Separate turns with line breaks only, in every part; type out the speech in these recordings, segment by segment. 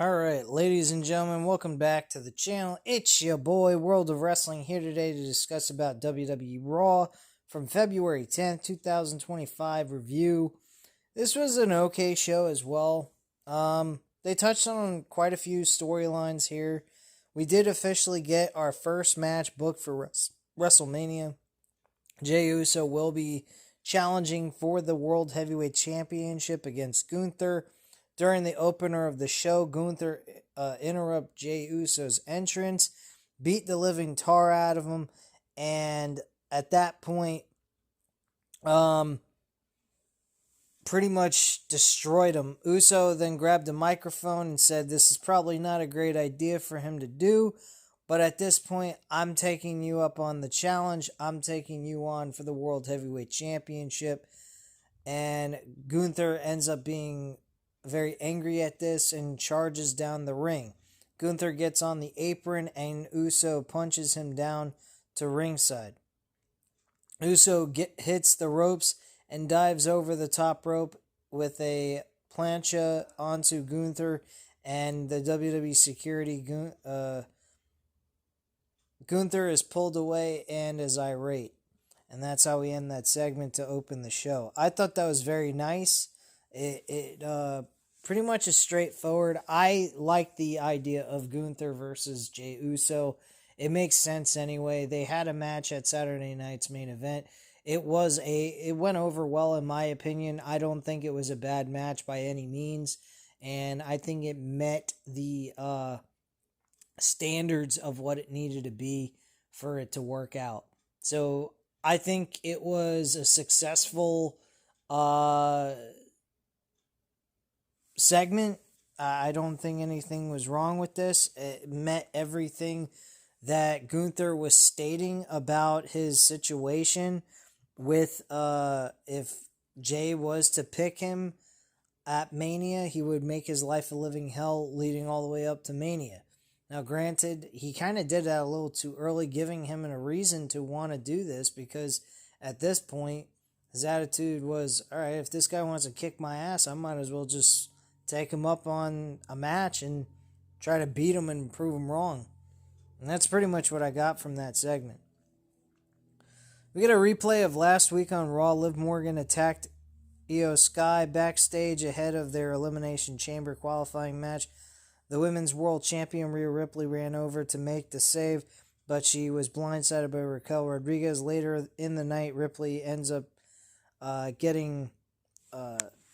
Alright, ladies and gentlemen, welcome back to the channel. It's your boy, World of Wrestling, here today to discuss about WWE Raw from February 10th, 2025 review. This was an okay show as well. They touched on quite a few storylines here. We did officially get our first match booked for WrestleMania. Jey Uso will be challenging for the World Heavyweight Championship against Gunther. During the opener of the show, Gunther interrupted Jey Uso's entrance, beat the living tar out of him, and at that point, pretty much destroyed him. Uso then grabbed a microphone and said this is probably not a great idea for him to do, but at this point, I'm taking you up on the challenge. I'm taking you on for the World Heavyweight Championship. And Gunther ends up being very angry at this and charges down the ring. Gunther gets on the apron and Uso punches him down to ringside. Uso hits the ropes and dives over the top rope with a plancha onto Gunther and the WWE security. Gunther is pulled away and is irate. And that's how we end that segment to open the show. I thought that was very nice. It pretty much is straightforward. I like the idea of Gunther versus Jey Uso. It makes sense anyway. They had a match at Saturday night's main event. It went over well in my opinion. I don't think it was a bad match by any means, and I think it met the standards of what it needed to be for it to work out. So I think it was a successful segment. I don't think anything was wrong with this. It met everything that Gunther was stating about his situation with if Jey was to pick him at Mania, he would make his life a living hell leading all the way up to Mania. Now, granted, he kind of did that a little too early, giving him a reason to want to do this, because at this point, his attitude was, all right, if this guy wants to kick my ass, I might as well just take him up on a match and try to beat him and prove him wrong. And that's pretty much what I got from that segment. We get a replay of last week on Raw. Liv Morgan attacked Io Sky backstage ahead of their Elimination Chamber qualifying match. The Women's World Champion Rhea Ripley ran over to make the save, but she was blindsided by Raquel Rodriguez. Later in the night, Ripley ends up getting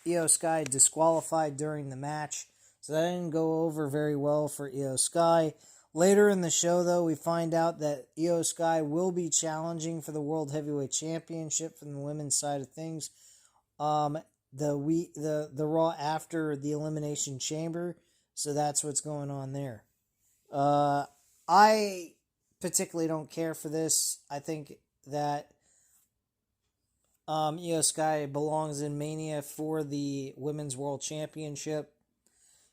Io Sky disqualified during the match, so that didn't go over very well for Io Sky. Later in the show, though, we find out that Io Sky will be challenging for the World Heavyweight Championship from the women's side of things. The Raw after the Elimination Chamber, so that's what's going on there. I particularly don't care for this. I think that Io Sky belongs in Mania for the Women's World Championship.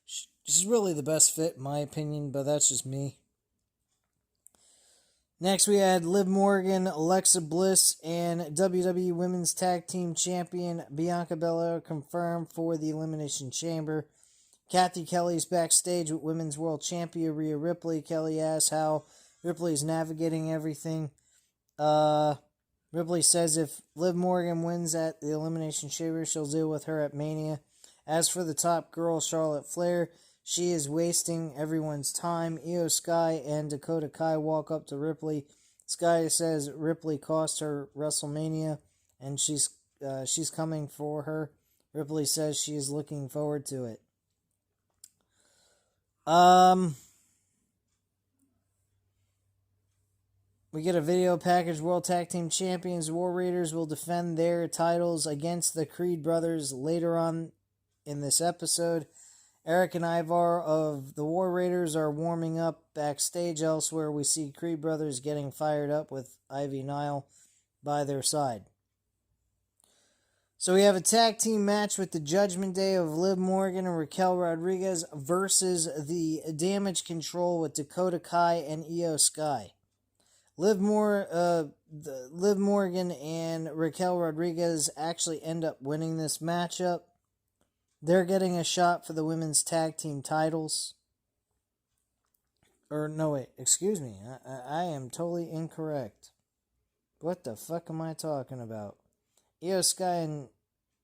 She's really the best fit in my opinion, but that's just me. Next we had Liv Morgan, Alexa Bliss, and WWE Women's Tag Team Champion Bianca Belair confirmed for the Elimination Chamber. Kathy Kelly's backstage with Women's World Champion Rhea Ripley. Kelly asks how Ripley is navigating everything. Ripley says if Liv Morgan wins at the Elimination Chamber, she'll deal with her at Mania. As for the top girl, Charlotte Flair, she is wasting everyone's time. Io Sky and Dakota Kai walk up to Ripley. Sky says Ripley cost her WrestleMania, and she's coming for her. Ripley says she is looking forward to it. We get a video package. World Tag Team Champions War Raiders will defend their titles against the Creed brothers later on in this episode. Eric and Ivar of the War Raiders are warming up backstage. Elsewhere, we see Creed brothers getting fired up with Ivy Nile by their side. So we have a tag team match with the Judgment Day of Liv Morgan and Raquel Rodriguez versus the Damage Control with Dakota Kai and Io Sky. Liv Morgan and Raquel Rodriguez actually end up winning this matchup. They're getting a shot for the women's tag team titles. Or, no, wait, excuse me. I am totally incorrect. What the fuck am I talking about? Io Sky and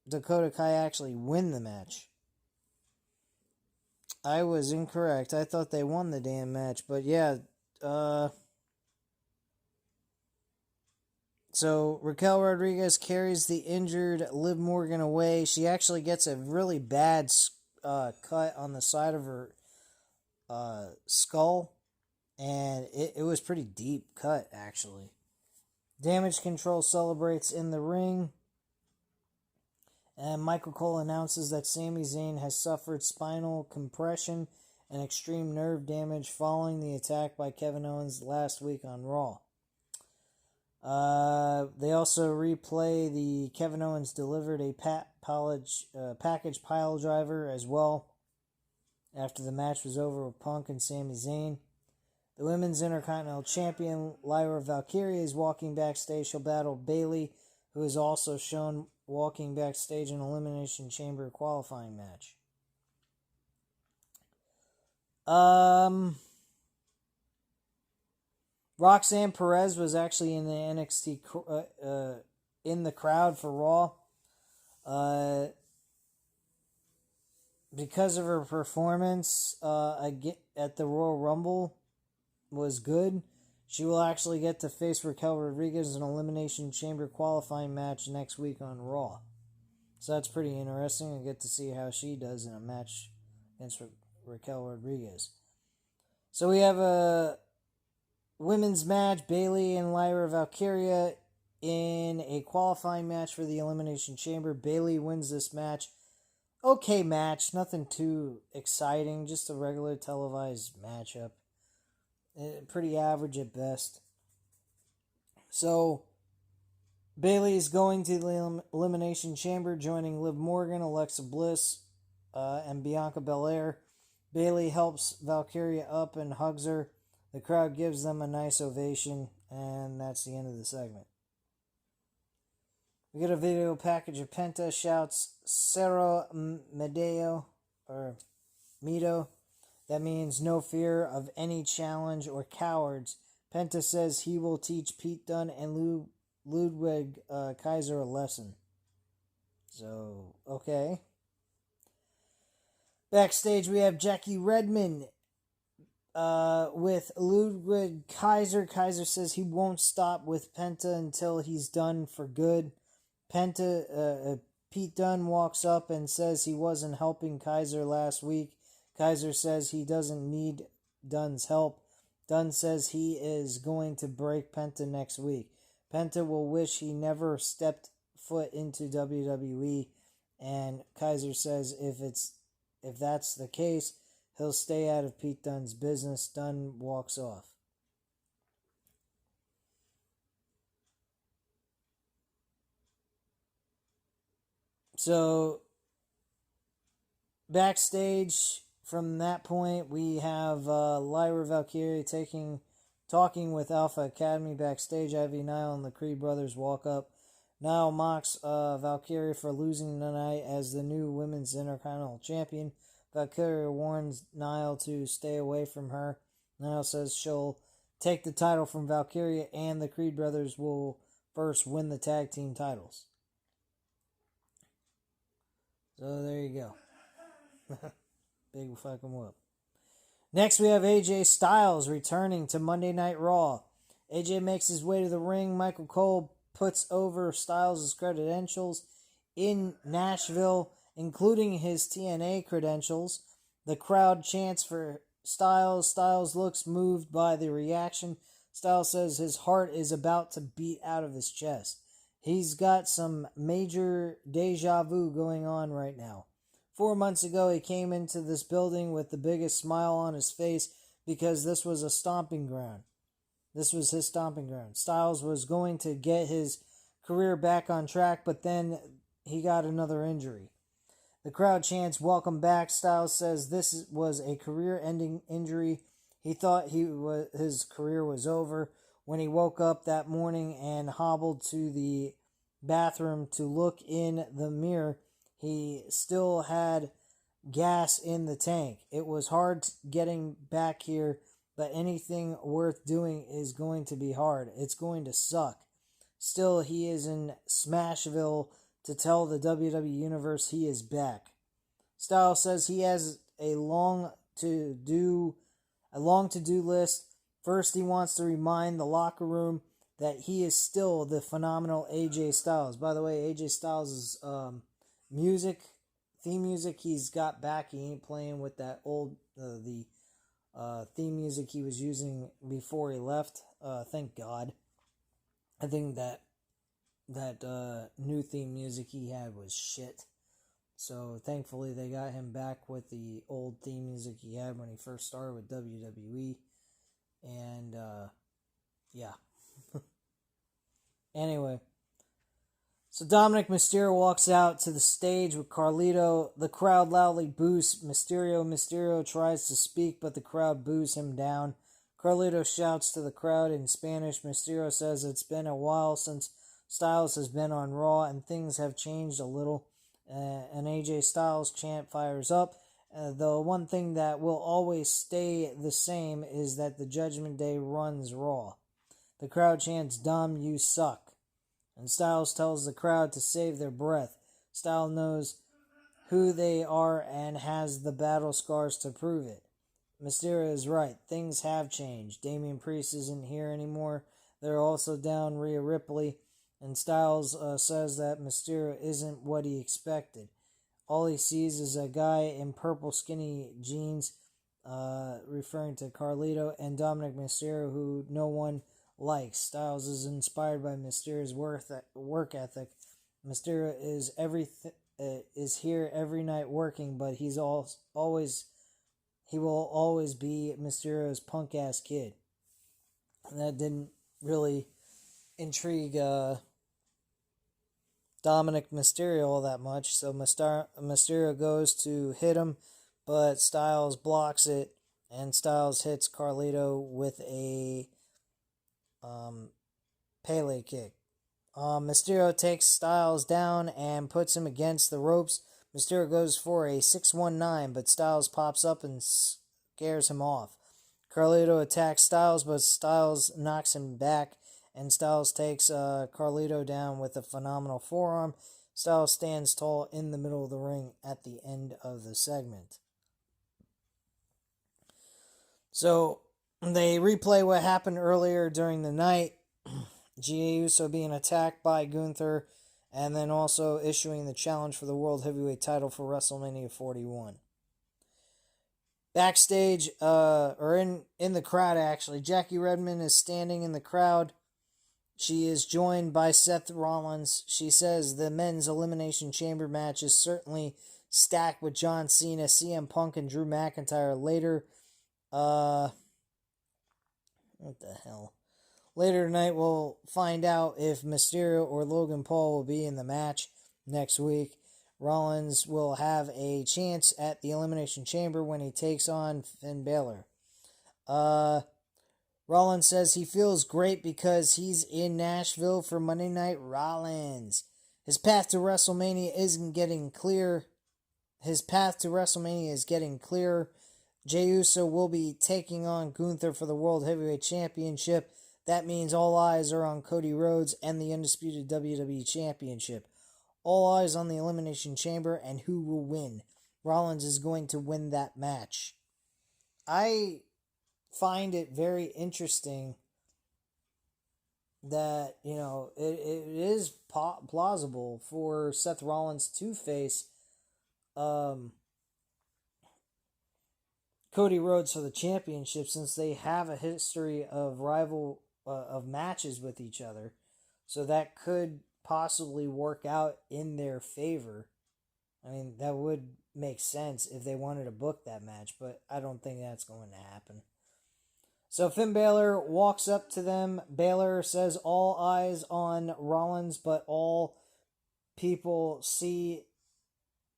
Dakota Kai actually win the match. I was incorrect. I thought they won the damn match. But yeah, so Raquel Rodriguez carries the injured Liv Morgan away. She actually gets a really bad cut on the side of her skull. And it was pretty deep cut, actually. Damage Control celebrates in the ring. And Michael Cole announces that Sami Zayn has suffered spinal compression and extreme nerve damage following the attack by Kevin Owens last week on Raw. They also replay the Kevin Owens delivered a package pile driver as well after the match was over with Punk and Sami Zayn. The Women's Intercontinental Champion Lyra Valkyria is walking backstage. She'll battle Bayley, who is also shown walking backstage in an Elimination Chamber qualifying match. Roxanne Perez was actually in the NXT in the crowd for Raw. Because of her performance at the Royal Rumble was good. She will actually get to face Raquel Rodriguez in an Elimination Chamber qualifying match next week on Raw. So that's pretty interesting. I get to see how she does in a match against Raquel Rodriguez. So we have a women's match, Bayley and Lyra Valkyria in a qualifying match for the Elimination Chamber. Bayley wins this match. Okay match, nothing too exciting, just a regular televised matchup. Pretty average at best. So, Bayley is going to the Elimination Chamber, joining Liv Morgan, Alexa Bliss, and Bianca Belair. Bayley helps Valkyria up and hugs her. The crowd gives them a nice ovation, and that's the end of the segment. We get a video package of Penta shouts Cero Miedo, or Miedo. That means no fear of any challenge or cowards. Penta says he will teach Pete Dunne and Ludwig Kaiser a lesson. So, okay. Backstage, we have Jackie Redmond with Ludwig Kaiser. Kaiser says he won't stop with Penta until he's done for good. Pete Dunne walks up and says he wasn't helping Kaiser last week. Kaiser says he doesn't need Dunne's help. Dunne says he is going to break Penta next week. Penta will wish he never stepped foot into WWE, and Kaiser says if that's the case, he'll stay out of Pete Dunne's business. Dunne walks off. So, backstage, from that point, we have Lyra Valkyria talking with Alpha Academy backstage. Ivy Nile and the Creed brothers walk up. Nile mocks Valkyria for losing tonight as the new Women's Intercontinental Champion. Valkyria warns Nile to stay away from her. Nile says she'll take the title from Valkyria, and the Creed brothers will first win the tag team titles. So there you go. Big fucking whoop. Next we have AJ Styles returning to Monday Night Raw. AJ makes his way to the ring. Michael Cole puts over Styles' credentials in Nashville, including his TNA credentials. The crowd chants for Styles. Styles looks moved by the reaction. Styles says his heart is about to beat out of his chest. He's got some major deja vu going on right now. 4 months ago, he came into this building with the biggest smile on his face because this was a stomping ground. This was his stomping ground. Styles was going to get his career back on track, but then he got another injury. The crowd chants, "Welcome back." Styles says this was a career-ending injury. He thought his career was over when he woke up that morning and hobbled to the bathroom to look in the mirror. He still had gas in the tank. It was hard getting back here, but anything worth doing is going to be hard. It's going to suck. Still, he is in Smashville to tell the WWE Universe he is back. Styles says he has a long to-do list. First, he wants to remind the locker room that he is still the phenomenal AJ Styles. By the way, AJ Styles' theme music he's got back. He ain't playing with that old theme music he was using before he left. Thank God. I think that new theme music he had was shit. So thankfully they got him back with the old theme music he had when he first started with WWE. And yeah. Anyway. So Dominic Mysterio walks out to the stage with Carlito. The crowd loudly boos Mysterio. Mysterio tries to speak, but the crowd boos him down. Carlito shouts to the crowd in Spanish. Mysterio says it's been a while since Styles has been on Raw and things have changed a little. An AJ Styles chant fires up. The one thing that will always stay the same is that the Judgment Day runs Raw. The crowd chants, "Dom, you suck." And Styles tells the crowd to save their breath. Styles knows who they are and has the battle scars to prove it. Mysterio is right. Things have changed. Damian Priest isn't here anymore. They're also down Rhea Ripley. And Styles says that Mysterio isn't what he expected. All he sees is a guy in purple skinny jeans, referring to Carlito, and Dominic Mysterio, who no one likes. Styles is inspired by Mysterio's work ethic. Mysterio is here every night working, but he will always be Mysterio's punk ass kid. And that didn't really intrigue Dominic Mysterio all that much, so Mysterio goes to hit him, but Styles blocks it, and Styles hits Carlito with a Pele kick. Mysterio takes Styles down and puts him against the ropes. Mysterio goes for a 619, but Styles pops up and scares him off. Carlito attacks Styles, but Styles knocks him back, and Styles takes Carlito down with a phenomenal forearm. Styles stands tall in the middle of the ring at the end of the segment. So they replay what happened earlier during the night. Jey Uso being attacked by Gunther, and then also issuing the challenge for the World Heavyweight title for WrestleMania 41. Backstage, or in the crowd actually, Jackie Redmond is standing in the crowd. She is joined by Seth Rollins. She says the men's Elimination Chamber match is certainly stacked with John Cena, CM Punk, and Drew McIntyre later. What the hell? Later tonight, we'll find out if Mysterio or Logan Paul will be in the match next week. Rollins will have a chance at the Elimination Chamber when he takes on Finn Balor. Rollins says he feels great because he's in Nashville for Monday Night Rollins. His path to WrestleMania is getting clearer. Jey Uso will be taking on Gunther for the World Heavyweight Championship. That means all eyes are on Cody Rhodes and the undisputed WWE Championship. All eyes on the Elimination Chamber and who will win. Rollins is going to win that match. I find it very interesting that, it is plausible for Seth Rollins to face Cody Rhodes for the championship, since they have a history of of matches with each other. So that could possibly work out in their favor. I mean, that would make sense if they wanted to book that match, but I don't think that's going to happen. So Finn Balor walks up to them. Balor says all eyes on Rollins, but all people see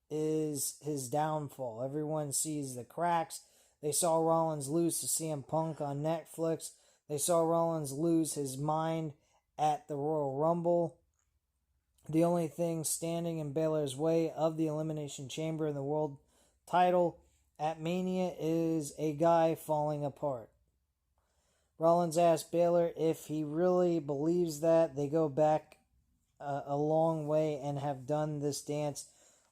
is his downfall. Everyone sees the cracks. They saw Rollins lose to CM Punk on Netflix. They saw Rollins lose his mind at the Royal Rumble. The only thing standing in Balor's way of the Elimination Chamber and the world title at Mania is a guy falling apart. Rollins asked Baylor if he really believes that. They go back a long way and have done this dance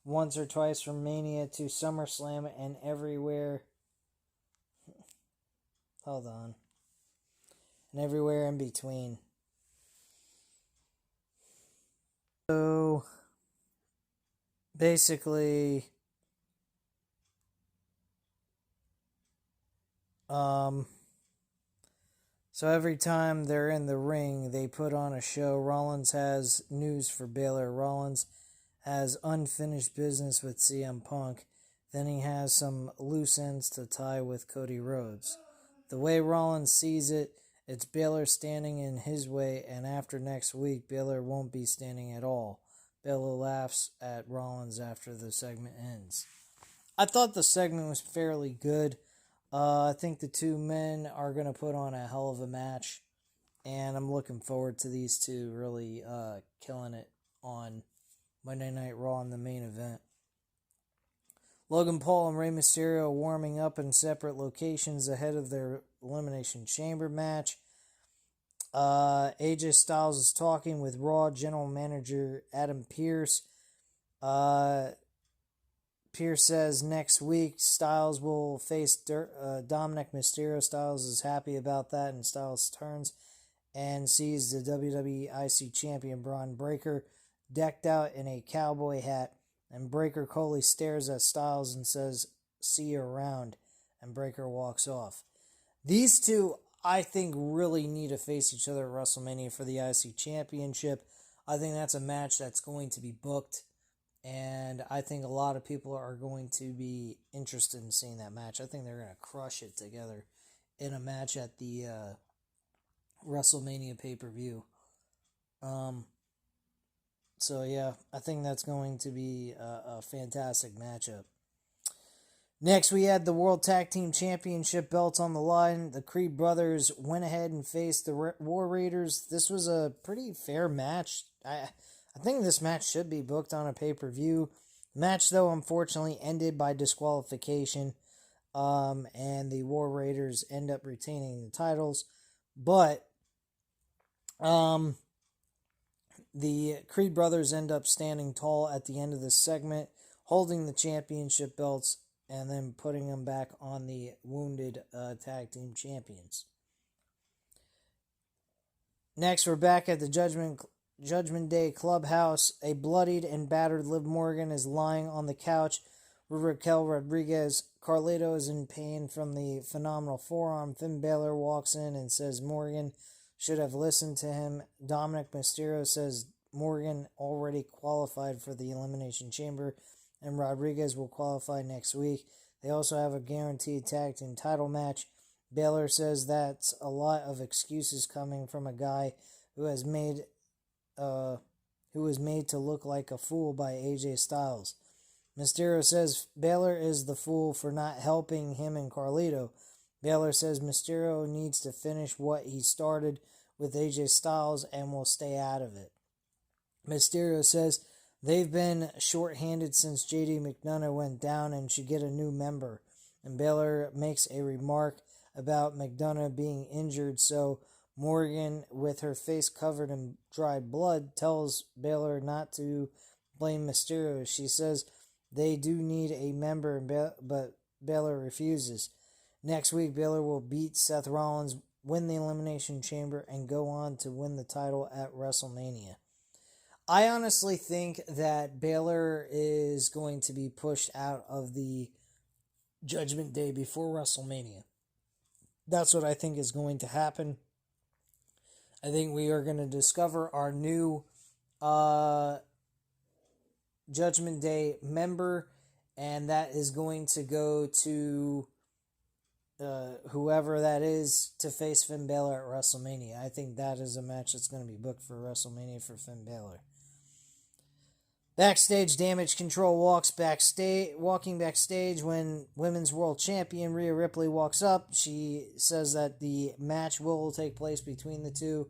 once or twice from Mania to SummerSlam and everywhere. Hold on. And everywhere in between. So basically, so every time they're in the ring, they put on a show. Rollins has news for Baylor. Rollins has unfinished business with CM Punk. Then he has some loose ends to tie with Cody Rhodes. The way Rollins sees it, it's Baylor standing in his way, and after next week, Baylor won't be standing at all. Baylor laughs at Rollins after the segment ends. I thought the segment was fairly good. I think the two men are going to put on a hell of a match, and I'm looking forward to these two really killing it on Monday Night Raw in the main event. Logan Paul and Rey Mysterio warming up in separate locations ahead of their Elimination Chamber match. AJ Styles is talking with Raw General Manager Adam Pearce. Pearce says next week Styles will face Dominic Mysterio. Styles is happy about that, and Styles turns and sees the WWE IC Champion Braun Breaker decked out in a cowboy hat, and Breaker coldly stares at Styles and says, "See you around," and Breaker walks off. These two, I think, really need to face each other at WrestleMania for the IC Championship. I think that's a match that's going to be booked, and I think a lot of people are going to be interested in seeing that match. I think they're going to crush it together in a match at the WrestleMania pay-per-view. So yeah, I think that's going to be a fantastic matchup. Next, we had the World Tag Team Championship belts on the line. The Creed brothers went ahead and faced the War Raiders. This was a pretty fair match. I think this match should be booked on a pay-per-view. The match, though, unfortunately ended by disqualification, and the War Raiders end up retaining the titles. But the Creed brothers end up standing tall at the end of this segment, holding the championship belts, and then putting them back on the wounded tag team champions. Next, we're back at the Judgment Day Clubhouse. A bloodied and battered Liv Morgan is lying on the couch with Raquel Rodriguez. Carlito is in pain from the phenomenal forearm. Finn Balor walks in and says Morgan should have listened to him. Dominic Mysterio says Morgan already qualified for the Elimination Chamber, and Rodriguez will qualify next week. They also have a guaranteed tag team title match. Balor says that's a lot of excuses coming from a guy who was made to look like a fool by AJ Styles. Mysterio says Balor is the fool for not helping him and Carlito. Balor says Mysterio needs to finish what he started with AJ Styles and will stay out of it. Mysterio says they've been short-handed since JD McDonough went down and should get a new member. And Balor makes a remark about McDonough being injured, so Morgan, with her face covered in dried blood, tells Balor not to blame Mysterio. She says they do need a member, but Balor refuses. Next week, Balor will beat Seth Rollins, win the Elimination Chamber, and go on to win the title at WrestleMania. I honestly think that Balor is going to be pushed out of the Judgment Day before WrestleMania. That's what I think is going to happen. I think we are going to discover our new Judgment Day member, and that is going to go to whoever that is to face Finn Balor at WrestleMania. I think that is a match that's going to be booked for WrestleMania for Finn Balor. Backstage, Damage Control walking backstage when Women's World Champion Rhea Ripley walks up. She says that the match will take place between the two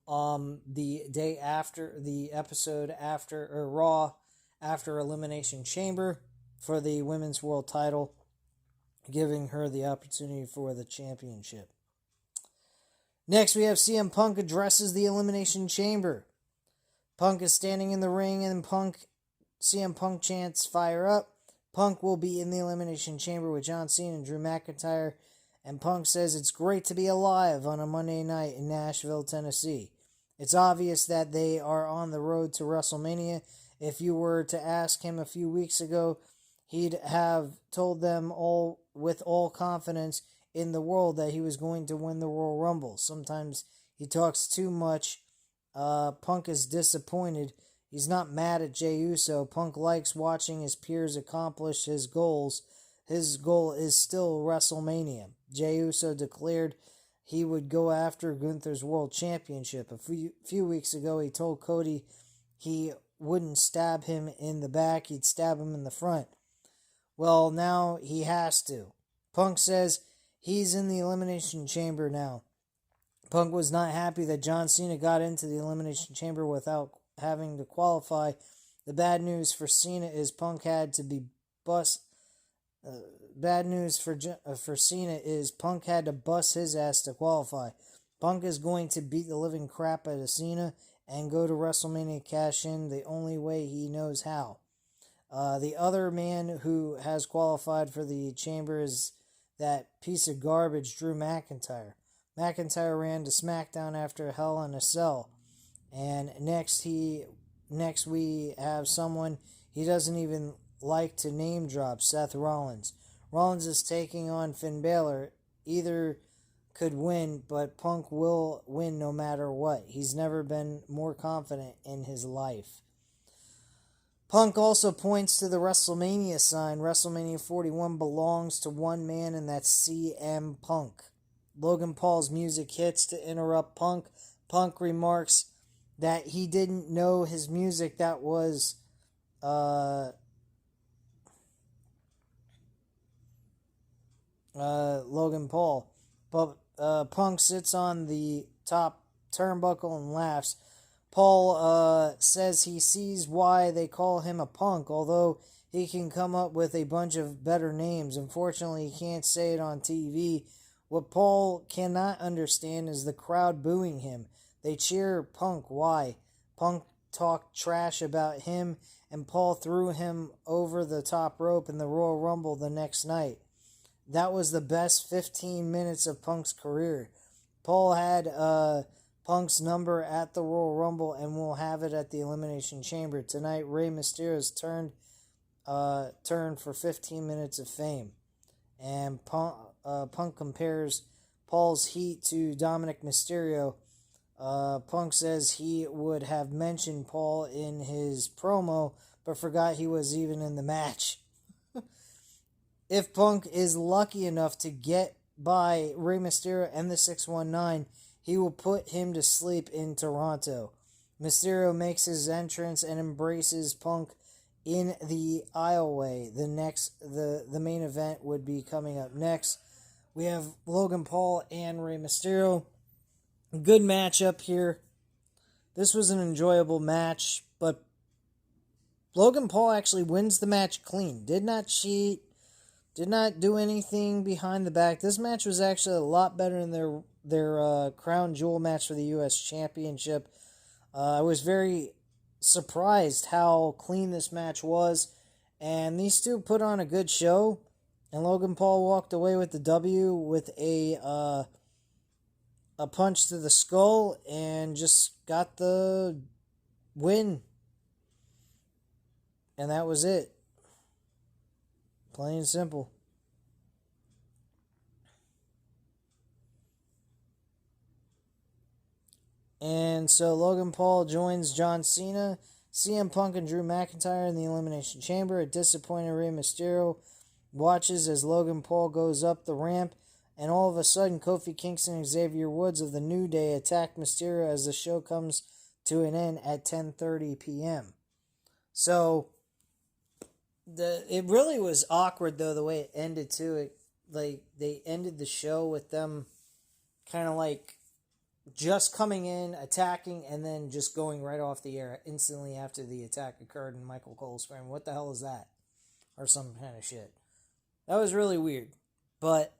the day after the episode after Raw after Elimination Chamber for the Women's World title, giving her the opportunity for the championship. Next, we have CM Punk addresses the Elimination Chamber. Punk is standing in the ring, and CM Punk chants "Fire up." Punk will be in the Elimination Chamber with John Cena and Drew McIntyre, and Punk says it's great to be alive on a Monday night in Nashville, Tennessee. It's obvious that they are on the road to WrestleMania. If you were to ask him a few weeks ago, he'd have told them all with all confidence in the world that he was going to win the Royal Rumble. Sometimes he talks too much. Punk is disappointed. He's not mad at Jey Uso. Punk likes watching his peers accomplish his goals. His goal is still WrestleMania. Jey Uso declared he would go after Gunther's World Championship. A few weeks ago, he told Cody he wouldn't stab him in the back, he'd stab him in the front. Well, now he has to. Punk says he's in the Elimination Chamber now. Punk was not happy that John Cena got into the Elimination Chamber without having to qualify. The bad news for Cena is Punk had to be bad news for Cena is Punk had to bust his ass to qualify. Punk is going to beat the living crap out of Cena and go to WrestleMania cash in the only way he knows how. The other man who has qualified for the chamber is that piece of garbage, Drew McIntyre. McIntyre ran to SmackDown after Hell in a Cell. And next we have someone he doesn't even like to name drop, Seth Rollins. Rollins is taking on Finn Balor. Either could win, but Punk will win no matter what. He's never been more confident in his life. Punk also points to the WrestleMania sign. WrestleMania 41 belongs to one man, and that's CM Punk. Logan Paul's music hits to interrupt Punk. Punk remarks that he didn't know his music. That was Logan Paul. But Punk sits on the top turnbuckle and laughs. Paul says he sees why they call him a punk, although he can come up with a bunch of better names. Unfortunately, he can't say it on TV. What Paul cannot understand is the crowd booing him. They cheer Punk. Why? Punk talked trash about him, and Paul threw him over the top rope in the Royal Rumble the next night. That was the best 15 minutes of Punk's career. Paul had Punk's number at the Royal Rumble and will have it at the Elimination Chamber. Tonight, Rey Mysterio's turn for 15 minutes of fame. And Punk compares Paul's heat to Dominic Mysterio. Punk says he would have mentioned Paul in his promo, but forgot he was even in the match. If Punk is lucky enough to get by Rey Mysterio and the 619, he will put him to sleep in Toronto. Mysterio makes his entrance and embraces Punk in the aisleway. The main event would be coming up next. We have Logan Paul and Rey Mysterio. Good matchup here. This was an enjoyable match, but Logan Paul actually wins the match clean. Did not cheat. Did not do anything behind the back. This match was actually a lot better than their crown jewel match for the U.S. Championship. I was very surprised how clean this match was, and these two put on a good show. And Logan Paul walked away with the W with a punch to the skull and just got the win. And that was it. Plain and simple. And so Logan Paul joins John Cena, CM Punk, and Drew McIntyre in the Elimination Chamber. A disappointed Rey Mysterio watches as Logan Paul goes up the ramp, and all of a sudden Kofi Kingston and Xavier Woods of the New Day attack Mysterio as the show comes to an end at 10:30 p.m. So it really was awkward though the way it ended too. They ended the show with them kind of like just coming in, attacking, and then just going right off the air instantly after the attack occurred, and Michael Cole screaming, "What the hell is that?" or some kind of shit. That was really weird, but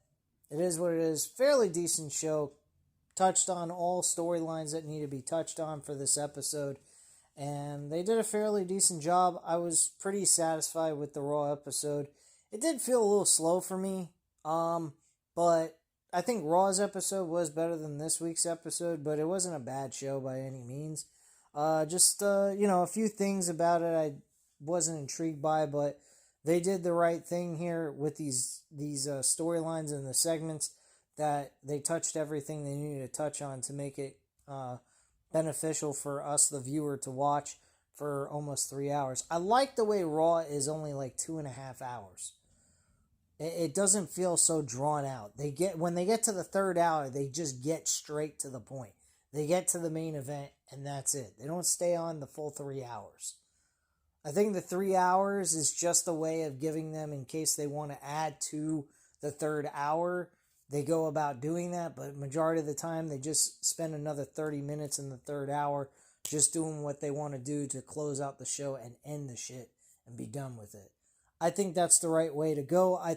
it is what it is. Fairly decent show. touched on all storylines that need to be touched on for this episode. And they did a fairly decent job. I was pretty satisfied with the Raw episode. It did feel a little slow for me, but I think Raw's episode was better than this week's episode, but it wasn't a bad show by any means. A few things about it I wasn't intrigued by, but they did the right thing here with these storylines and the segments, that they touched everything they needed to touch on to make it beneficial for us, the viewer, to watch for almost 3 hours. I like the way Raw is only like 2.5 hours. It doesn't feel so drawn out. When they get to the third hour, they just get straight to the point. They get to the main event, and that's it. They don't stay on the full 3 hours. I think the 3 hours is just a way of giving them, in case they want to add to the third hour, they go about doing that, but majority of the time they just spend another 30 minutes in the third hour just doing what they want to do to close out the show and end the shit and be done with it. I think that's the right way to go. I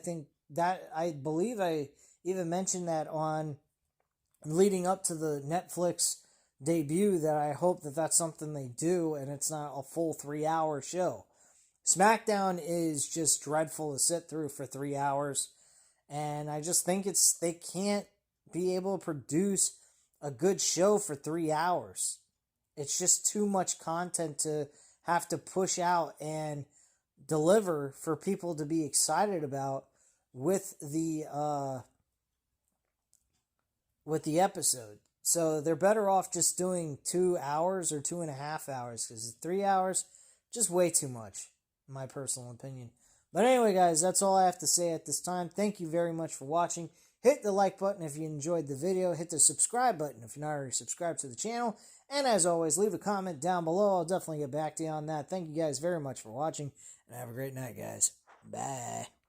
believe I even mentioned that on leading up to the Netflix debut, that I hope that that's something they do and it's not a full 3 hour show. SmackDown is just dreadful to sit through for 3 hours. And I just think they can't be able to produce a good show for 3 hours. It's just too much content to have to push out and deliver for people to be excited about with the episode. So they're better off just doing 2 hours or 2.5 hours, because 3 hours, just way too much, in my personal opinion. But anyway, guys, that's all I have to say at this time. Thank you very much for watching. Hit the like button if you enjoyed the video. Hit the subscribe button if you're not already subscribed to the channel. And as always, leave a comment down below. I'll definitely get back to you on that. Thank you guys very much for watching, and have a great night, guys. Bye.